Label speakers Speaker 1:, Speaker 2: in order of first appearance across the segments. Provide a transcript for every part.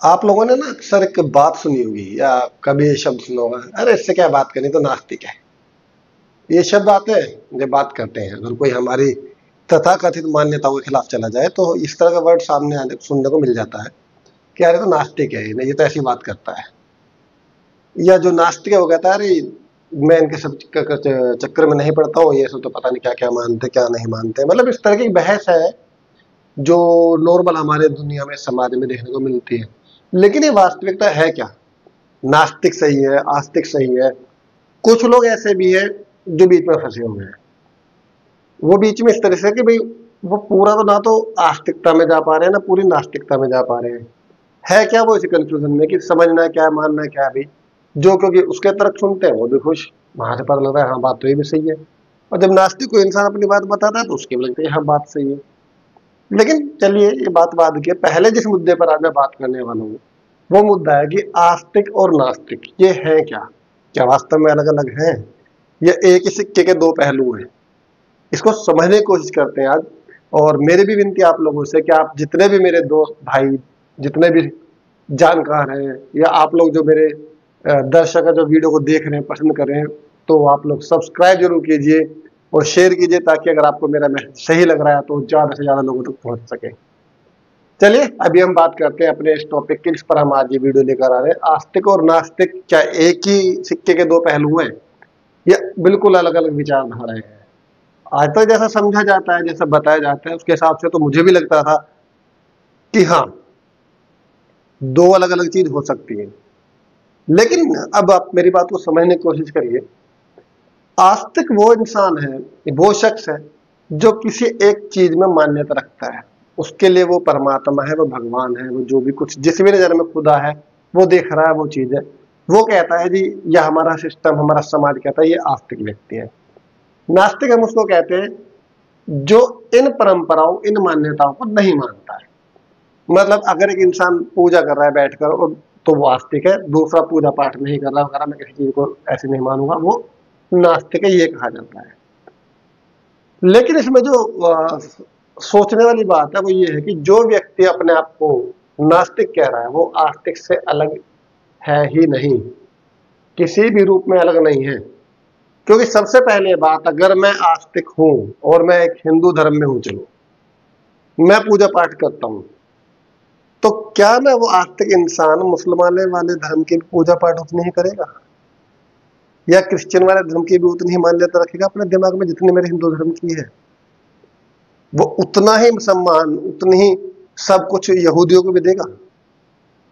Speaker 1: आप लोगों ने ना अक्सर एक बात सुनी होगी या कभी ये शब्द सुना होगा, अरे इससे क्या बात करनी, तो नास्तिक है। ये शब्द आते हैं जब बात करते हैं, अगर कोई हमारी तथाकथित मान्यताओं के खिलाफ चला जाए तो इस तरह का वर्ड सामने आने सुनने को मिल जाता है कि अरे तो नास्तिक है, नहीं ये तो ऐसी बात करता है। या जो नास्तिक है वो कहता है अरे मैं इनके सब चक्कर में नहीं पड़ता हूँ, ये सब तो पता नहीं क्या क्या मानते क्या नहीं मानते। मतलब इस तरह की बहस है जो नॉर्मल हमारे दुनिया में समाज में देखने को मिलती है। लेकिन ये वास्तविकता है क्या? नास्तिक सही है, आस्तिक सही है, कुछ लोग ऐसे भी हैं जो बीच में फंसे हुए हैं। वो बीच में इस तरह से कि भाई वो पूरा तो ना तो आस्तिकता में जा पा रहे हैं ना पूरी नास्तिकता में जा पा रहे हैं। है क्या वो इसी कंफ्यूजन में कि समझना क्या है मानना क्या है। भी जो क्योंकि उसके तरफ सुनते हैं वो भी खुश, वहां से पता लगता है हाँ बात तो ये भी सही है। और जब नास्तिक को इंसान अपनी बात बताता है तो उसके भी लगता है हाँ बात सही है। लेकिन चलिए ये बात बाद की है। पहले जिस मुद्दे पर आज मैं बात करने वाला हूँ वो मुद्दा है कि आस्तिक और नास्तिक ये है क्या? क्या वास्तव में अलग अलग हैं या एक ही सिक्के के दो पहलू हैं? इसको समझने की कोशिश करते हैं आज। और मेरी भी विनती आप लोगों से कि आप जितने भी मेरे दोस्त भाई, जितने भी जानकार हैं, या आप लोग जो मेरे दर्शक है जो वीडियो को देख रहे हैं पसंद कर रहे हैं, तो आप लोग सब्सक्राइब जरूर कीजिए और शेयर कीजिए ताकि अगर आपको मेरा मैसेज सही लग रहा है तो ज्यादा से ज्यादा लोगों तक पहुंच सके। चलिए अभी हम बात करते हैं अपने इस टॉपिक की जिस पर हम आज ये वीडियो लेकर आ रहे हैं। आस्तिक और नास्तिक क्या एक ही सिक्के के दो पहलू हैं या बिल्कुल अलग अलग विचारधाराएं हैं? आज तक जैसा समझा जाता है, जैसा बताया जाता है, उसके हिसाब से तो मुझे भी लगता था कि हाँ दो अलग अलग चीज हो सकती है। लेकिन अब आप मेरी बात को समझने की कोशिश करिए। आस्तिक वो इंसान है, वो शख्स है जो किसी एक चीज में मान्यता रखता है। उसके लिए वो परमात्मा है, वो भगवान है, वो जो भी कुछ जिस भी नजर में खुदा है वो देख रहा है, वो चीज है। वो कहता है जी यह हमारा सिस्टम, हमारा समाज कहता है ये आस्तिक व्यक्ति है। नास्तिक हम उसको कहते हैं जो इन परंपराओं इन मान्यताओं को नहीं मानता है। मतलब अगर एक इंसान पूजा कर रहा है बैठकर और तो वो आस्तिक है, दूसरा पूजा पाठ नहीं कर रहा वगैरह, मैं किसी चीज को ऐसे नहीं मानूंगा, वो नास्तिक है, ये कहा जाता है। लेकिन इसमें जो सोचने वाली बात है वो ये है कि जो व्यक्ति अपने आप को नास्तिक कह रहा है वो आस्तिक से अलग है ही नहीं, किसी भी रूप में अलग नहीं है। क्योंकि सबसे पहले बात, अगर मैं आस्तिक हूं और मैं एक हिंदू धर्म में हूं, चलो मैं पूजा पाठ करता हूं, तो क्या मैं वो आस्तिक इंसान मुसलमान वाले धर्म की पूजा पाठ उतनी ही करेगा या क्रिश्चियन वाले धर्म की भी उतनी ही मान्यता रखेगा अपने दिमाग में जितनी मेरे हिंदू धर्म की है? वो उतना ही सम्मान, उतनी ही सब कुछ यहूदियों को भी देगा?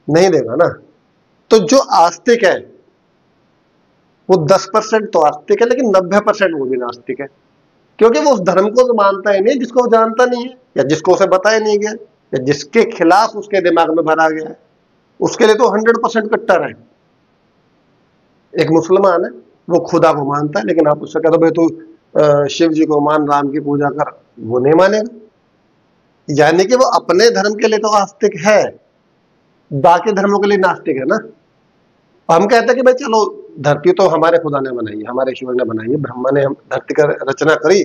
Speaker 1: नहीं देगा ना। तो जो आस्तिक है वो 10% तो आस्तिक है, लेकिन 90% वो भी नास्तिक है। क्योंकि वो उस धर्म को तो मानता ही नहीं जिसको वो जानता नहीं है, या जिसको उसे बताया नहीं गया, या जिसके खिलाफ उसके दिमाग में भरा गया है। उसके लिए तो 100% कट्टर है। एक मुसलमान है, वो खुदा को मानता है, लेकिन आप उससे कहते भाई तू शिव जी को मान, राम की पूजा कर, वो नहीं मानेगा। यानी कि वो अपने धर्म के लिए तो आस्तिक है, बाकी धर्मों के लिए नास्तिक है ना। हम कहते हैं कि भाई चलो धरती तो हमारे खुदा ने बनाई है, हमारे ईश्वर ने बनाई है, ब्रह्मा ने हम धरती का रचना करी,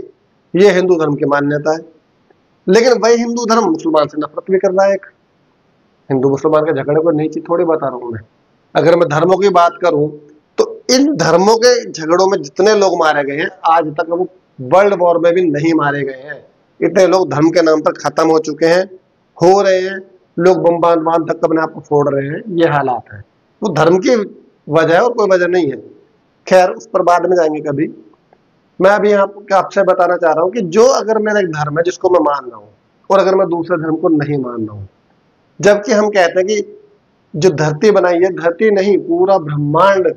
Speaker 1: ये हिंदू धर्म की मान्यता है। लेकिन वही हिंदू धर्म मुसलमान से नफरत भी कर रहा है। एक हिंदू मुसलमान के झगड़े को नई चीज थोड़ी बता रहा हूं मैं। अगर मैं धर्मों की बात करूं तो इन धर्मों के झगड़ों में जितने लोग मारे गए हैं आज तक वो वर्ल्ड वॉर में भी नहीं मारे गए हैं। इतने लोग धर्म के नाम पर खत्म हो चुके हैं, हो रहे हैं। लोग बम बांध तक अपने आप को फोड़ रहे हैं, ये हालात है। वो धर्म की वजह है और कोई वजह नहीं है। खैर उस पर बाद में जाएंगे कभी। मैं अभी आपसे बताना चाह रहा हूं कि जो अगर मेरा एक धर्म है जिसको मैं मान रहा हूं और अगर मैं दूसरे धर्म को नहीं मान रहा हूं, जबकि हम कहते हैं कि जो धरती बनाई है, धरती नहीं पूरा ब्रह्मांड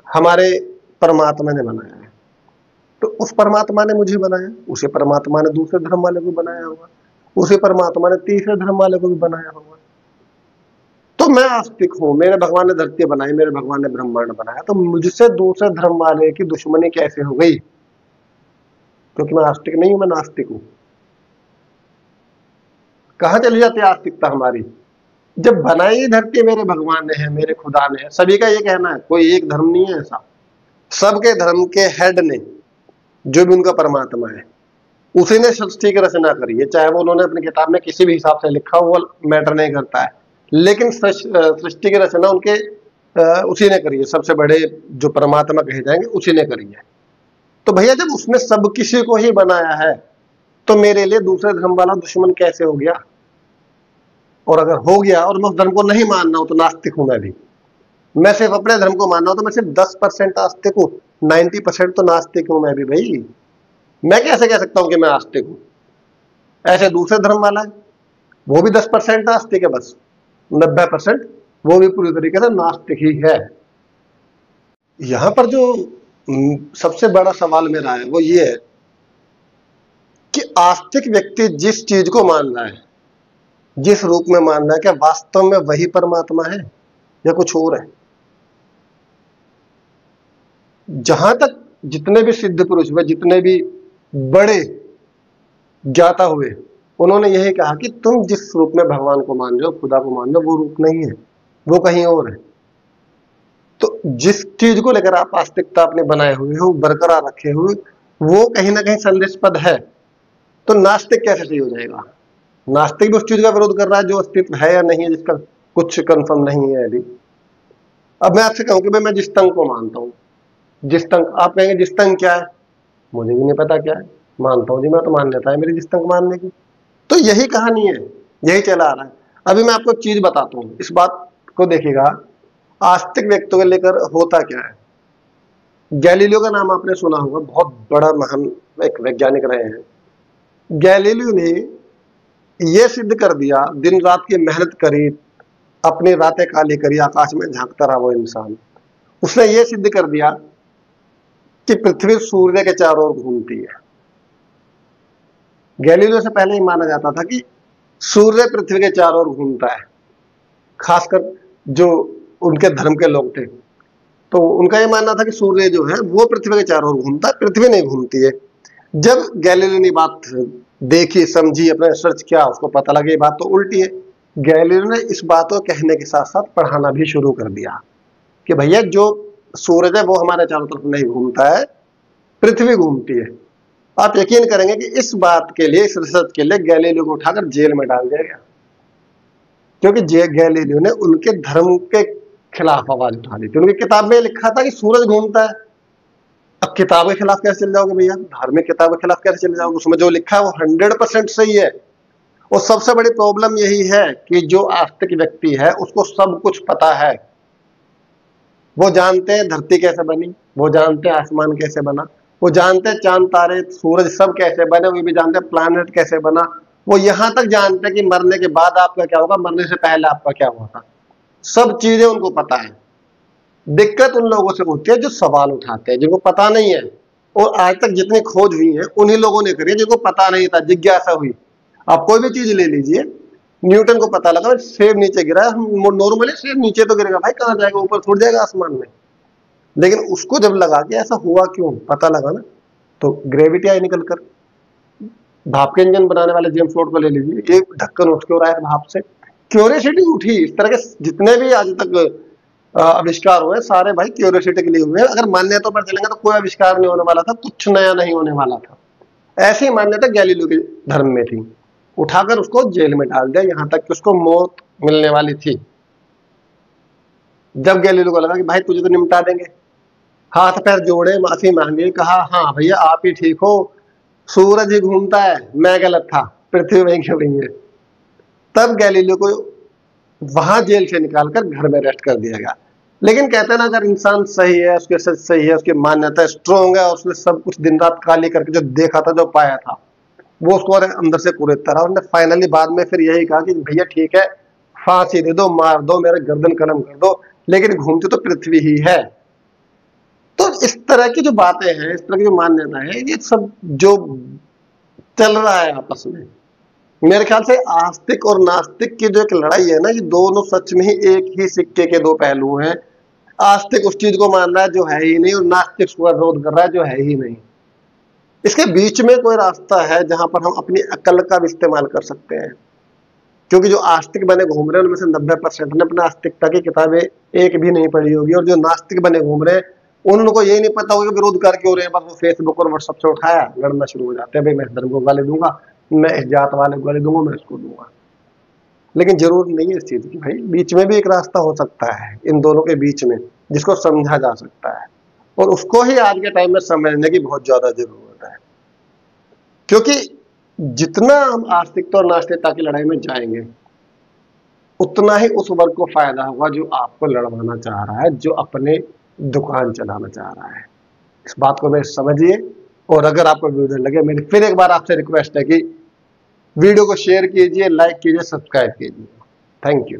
Speaker 1: हमारे परमात्मा ने बनाया है, तो उस परमात्मा ने मुझे बनाया, उसी परमात्मा ने दूसरे धर्म वाले को बनाया होगा, उसी परमात्मा ने तीसरे धर्म वाले को भी बनाया होगा। तो मैं आस्तिक हूं, मेरे भगवान ने धरती बनाई, मेरे भगवान ने ब्रह्मांड बनाया, तो मुझसे दूसरे धर्म वाले की दुश्मनी कैसे हो गई? क्योंकि मैं आस्तिक नहीं हूं, मैं नास्तिक हूं। कहां चली जाती है आस्तिकता हमारी? जब बनाई धरती मेरे भगवान ने है, मेरे खुदा ने है, सभी का ये कहना है, कोई एक धर्म नहीं है ऐसा। सबके धर्म के हेड ने, जो भी उनका परमात्मा है, उसी ने सृष्टि की रचना करी है। चाहे वो उन्होंने अपनी किताब में किसी भी हिसाब से लिखा, वो मैटर नहीं करता है। लेकिन सृष्टि की रचना उनके उसी ने करी है, सबसे बड़े जो परमात्मा कहे जाएंगे उसी ने करी है। तो भैया जब उसने सब किसी को ही बनाया है तो मेरे लिए दूसरे धर्म वाला दुश्मन कैसे हो गया? और अगर हो गया और मैं उस धर्म को नहीं मानना हूं तो नास्तिक हूं मैं भी। मैं सिर्फ अपने धर्म को मानना हूं तो मैं सिर्फ 10% आस्तिक हूं, 90% तो नास्तिक हूं मैं भी भाई। मैं कैसे कह सकता हूं कि मैं आस्तिक हूं? ऐसे दूसरे धर्म वाला है, वो भी 10% आस्तिक है, बस 90% वो भी पूरी तरीके से नास्तिक ही है। यहां पर जो सबसे बड़ा सवाल मेरा है वो ये है कि आस्तिक व्यक्ति जिस चीज को मान रहा है, जिस रूप में मान रहा है, क्या वास्तव में वही परमात्मा है या कुछ और है? जहां तक जितने भी सिद्ध पुरुष हुए, जितने भी बड़े ज्ञाता हुए, उन्होंने यही कहा कि तुम जिस रूप में भगवान को मान रहे हो, खुदा को मान रहे हो, वो रूप नहीं है, वो कहीं और है। तो जिस चीज को लेकर आप आस्तिकता अपने बनाए हुए हो, बरकरार रखे हुए, वो कहीं ना कहीं संदेशपद है, तो नास्तिक कैसे सही हो जाएगा? नास्तिक भी उस चीज का विरोध कर रहा है जो अस्तित्व है या नहीं है, जिसका कुछ कंफर्म नहीं है अभी। अब मैं आपसे कहूं कि भाई मैं जिस तंग को मानता हूं, जिस तंग, आप कहेंगे जिस तंग क्या है? मुझे भी नहीं पता क्या है, मानता हूं जी, मैं तो मान लेता है मेरी जिस तंग मानने की। तो यही कहानी है, यही चला आ रहा है। अभी मैं आपको एक चीज बताता हूं, इस बात को देखिएगा, आस्तिक व्यक्तियों को लेकर होता क्या है। गैलीलियो का नाम आपने सुना होगा, बहुत बड़ा महान एक वैज्ञानिक रहे हैं। गैलीलियो ने यह सिद्ध कर दिया, दिन रात की मेहनत करी, अपनी रातें काली करी, आकाश में झांकता रहा वो इंसान, उसने ये सिद्ध कर दिया कि पृथ्वी सूर्य के चारों ओर घूमती है। गैलीलियो से पहले ही माना जाता था कि सूर्य पृथ्वी के चारों ओर घूमता है। खासकर जो उनके धर्म के लोग थे तो उनका यह मानना था कि सूर्य जो है वो पृथ्वी के चारों ओर घूमता है, पृथ्वी नहीं घूमती है। जब गैलीलियो ने बात देखी, समझी, अपने रिसर्च किया, उसको पता लगा ये बात तो उल्टी है। गैलीलियो ने इस बात को कहने के साथ साथ पढ़ाना भी शुरू कर दिया कि भैया जो सूरज है वो हमारे चारों तरफ नहीं घूमता है, पृथ्वी घूमती है। आप यकीन करेंगे कि इस बात के लिए, इस रिसर्च के लिए गैलीलियो को उठाकर जेल में डाल दिया गया, क्योंकि गैलीलियो ने उनके धर्म के खिलाफ आवाज उठा दी थी। उनकी किताब में लिखा था कि सूरज घूमता है। अब किताब के खिलाफ कैसे चल जाओगे भैया? धार्मिक किताब के खिलाफ कैसे चले जाओगे? उसमें जो लिखा है वो 100% सही है। और सबसे बड़ी प्रॉब्लम यही है कि जो आस्तिक व्यक्ति है उसको सब कुछ पता है। वो जानते हैं धरती कैसे बनी, वो जानते हैं आसमान कैसे बना, वो जानते हैं चांद तारे सूरज सब कैसे बने, वो भी जानते हैं प्लैनेट कैसे बना। वो यहां तक जानते हैं कि मरने के बाद आपका क्या होगा, मरने से पहले आपका क्या हुआ था। सब चीजें उनको पता है। दिक्कत उन लोगों से होती है जो सवाल उठाते हैं, जिनको पता नहीं है। और आज तक जितनी खोज हुई है उन्हीं लोगों ने करी है जिनको पता नहीं था, जिज्ञासा हुई। आप कोई भी चीज ले लीजिए, न्यूटन को पता लगा सेब नीचे गिरा है, नॉर्मली सेब नीचे तो गिरेगा भाई, कहां जाएगा, ऊपर थोड़ जाएगा आसमान में। लेकिन उसको जब लगा कि ऐसा हुआ क्यों, पता लगा ना, तो ग्रेविटी आई निकल कर। भाप के इंजन बनाने वाले जेम्स वाट को ले लीजिए, एक ढक्कन उठ के हो रहा है भाप से, क्यूरियोसिटी उठी। इस तरह के जितने भी आज तक आविष्कार हुए सारे भाई क्यूरियोसिटी के लिए हुए। अगर मान्यता पर चलेंगे तो कोई आविष्कार नहीं होने वाला था, कुछ नया नहीं होने वाला था। ऐसी मान्यता गैलीलियो के धर्म में थी। उठाकर उसको जेल में डाल दिया, यहां तक कि उसको मौत मिलने वाली थी। जब गैलीलियो को लगा कि भाई तुझे तो निपटा देंगे, हाथ पैर जोड़े, माफी मांगी, कहा हाँ भैया आप ही ठीक हो, सूरज ही घूमता है, मैं गलत था, पृथ्वी वहीं क्यों नहीं है। तब गैलीलियो को वहां जेल से निकालकर घर में रेस्ट कर दिया गया। लेकिन कहते हैं ना, अगर इंसान सही है, उसके सच सही है, उसकी मान्यता स्ट्रोंग है, उसने सब कुछ दिन रात काली करके जो देखा था, जो पाया था, वो उसको अंदर से कुरेदता रहा। उसने फाइनली बाद में फिर यही कहा कि भैया ठीक है, फांसी दे दो, मार दो, मेरे गर्दन कलम कर दो, लेकिन घूमती तो पृथ्वी ही है। तो इस तरह की जो बातें हैं, इस तरह की जो मान्यता है, ये सब जो चल रहा है आपस में, मेरे ख्याल से आस्तिक और नास्तिक की जो एक लड़ाई है ना, ये दोनों सच में ही एक ही सिक्के के दो पहलू हैं। आस्तिक उस चीज को मान रहा है जो है ही नहीं, और नास्तिक उसका विरोध कर रहा है जो है ही नहीं। इसके बीच में कोई रास्ता है जहां पर हम अपनी अकल का भी इस्तेमाल कर सकते हैं। क्योंकि जो आस्तिक बने घूम रहे हैं उनमें से 90% ने अपने आस्तिकता की किताबें एक भी नहीं पढ़ी होगी, और जो नास्तिक बने घूम रहे हैं उनको यही नहीं पता होगा विरोध कर क्यों रहे हैं। बस वो फेसबुक और व्हाट्सएप से उठाया, लड़ना शुरू हो जाते हैं, भाई मैं इस धर्म को गाली दूंगा, मैं इस जात वाले को गाली दूंगा, मैं इसको दूंगा। लेकिन जरूर नहीं है इस चीज की भाई, बीच में भी एक रास्ता हो सकता है इन दोनों के बीच में, जिसको समझा जा सकता है, और उसको ही आज के टाइम में समझने की बहुत ज्यादा जरूरत है। क्योंकि जितना हम आस्तिकता और नास्तिकता की लड़ाई में जाएंगे, उतना ही उस वर्ग को फायदा होगा जो आपको लड़वाना चाह रहा है, जो अपने दुकान चलाना चाह रहा है। इस बात को मैं समझिए। और अगर आपको वीडियो लगे, मेरी फिर एक बार आपसे रिक्वेस्ट है कि वीडियो को शेयर कीजिए, लाइक कीजिए, सब्सक्राइब कीजिए। Thank you.